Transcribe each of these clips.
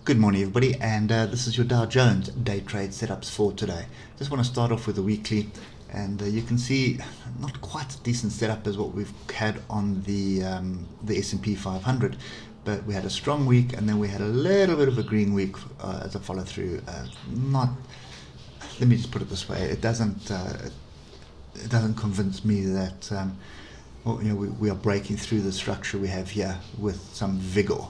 Good morning, everybody, and this is your Dow Jones day trade setups for today. Just want to start off with the weekly, and you can see not quite a decent setup as what we've had on the S&P 500, but we had a strong week, and then we had a little bit of a green week as a follow through. Let me just put it this way: it doesn't convince me that we are breaking through the structure we have here with some vigor.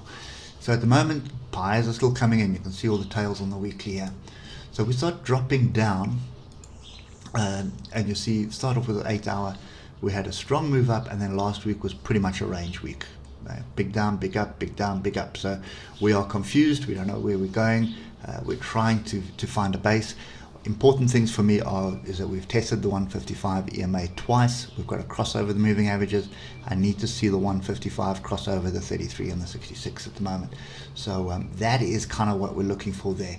So at the moment, buyers are still coming in. You can see all the tails on the weekly here. So we start dropping down, and you see, start off with an 8 hour. We had a strong move up, and then last week was pretty much a range week. Big down, big up, big down, big up. So we are confused. We don't know where we're going. We're trying to find a base. Important things for me is that we've tested the 155 EMA twice. We've got to cross over the moving averages. I need to see the 155 cross over the 33 and the 66 at the moment. So that is kind of what we're looking for there.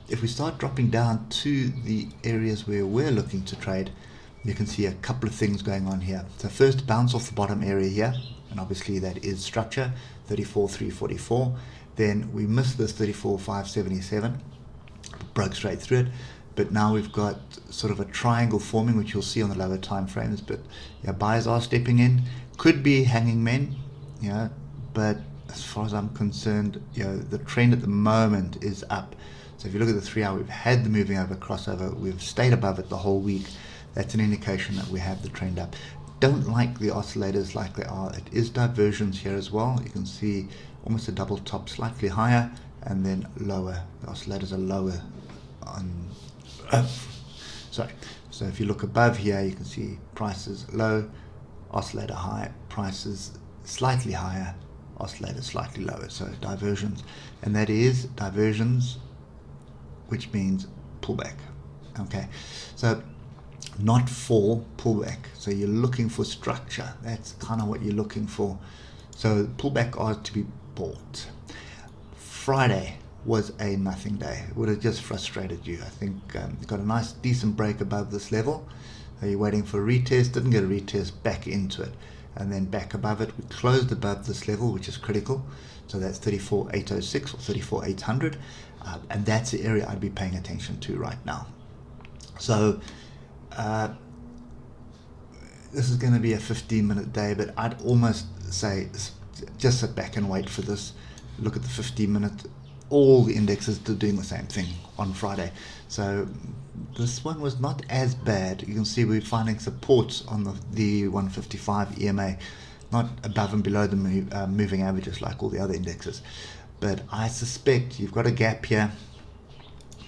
If we start dropping down to the areas where we're looking to trade, you can see a couple of things going on here. So first, bounce off the bottom area here, and obviously that is structure, 34,344. Then we missed this 34,577. Broke straight through it, but now we've got sort of a triangle forming, which you'll see on the lower time frames. But buyers are stepping in, could be hanging men, but as far as I'm concerned, the trend at the moment is up. So if you look at the 3 hour, we've had the moving over crossover, we've stayed above it the whole week. That's an indication that we have the trend up. Don't like the oscillators like they are. It is diversions here as well. You can see almost a double top, slightly higher and then lower. The oscillators are lower on so if you look above here, you can see prices low, oscillator high, prices slightly higher, oscillator slightly lower. So diversions, and that is diversions, which means pullback. Okay, so not fall, pullback. So you're looking for structure. That's kind of what you're looking for. So pullback are to be bought. Friday was a nothing day. It would have just frustrated you. I think you got a nice decent break above this level. You're waiting for a retest, didn't get a retest, back into it, and then back above it. We closed above this level, which is critical. So that's 34,806 or 34,800, and that's the area I'd be paying attention to right now. So this is going to be a 15-minute day, but I'd almost say just sit back and wait for this. Look at the 15-minute. All the indexes are doing the same thing on Friday. So this one was not as bad. You can see we're finding supports on the 155 EMA, not above and below the moving averages like all the other indexes. But I suspect you've got a gap here. You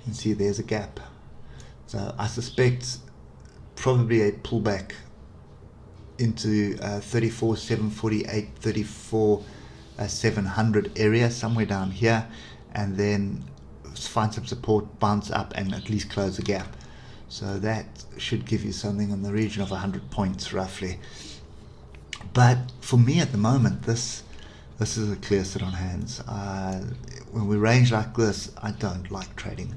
can see there's a gap. So I suspect probably a pullback into 34,748, 34,700 area, somewhere down here, and then find some support, bounce up, and at least close the gap. So that should give you something in the region of 100 points roughly. But for me at the moment, this is a clear sit on hands. When we range like this, I don't like trading.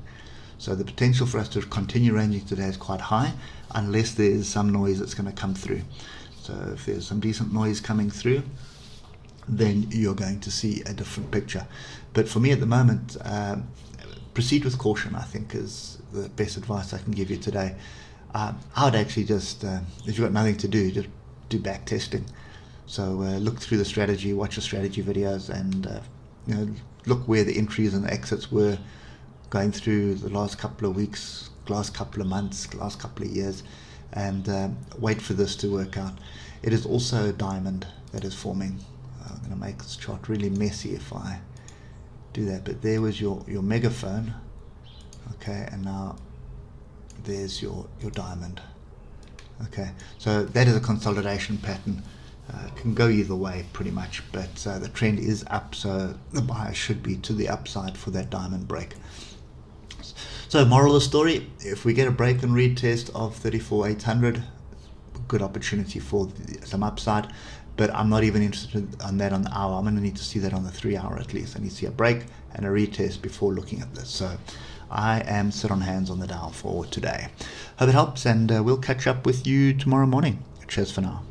So the potential for us to continue ranging today is quite high, unless there is some noise that's going to come through. So if there's some decent noise coming through, then you're going to see a different picture. But for me at the moment, proceed with caution, I think, is the best advice I can give you today. I would actually just, if you've got nothing to do, just do back testing. So look through the strategy, watch the strategy videos, and look where the entries and the exits were going through the last couple of weeks, last couple of months, last couple of years, and wait for this to work out. It is also a diamond that is forming. I'm going to make this chart really messy if I do that, but there was your megaphone, okay, and now there's your diamond. Okay, so that is a consolidation pattern. Can go either way pretty much, but the trend is up, so the buyer should be to the upside for that diamond break. So moral of the story, if we get a break and retest of 34,800, good opportunity for some upside, but I'm not even interested on that on the hour. I'm going to need to see that on the 3 hour at least. I need to see a break and a retest before looking at this. So I am sit on hands on the Dow for today. Hope it helps, and we'll catch up with you tomorrow morning. Cheers for now.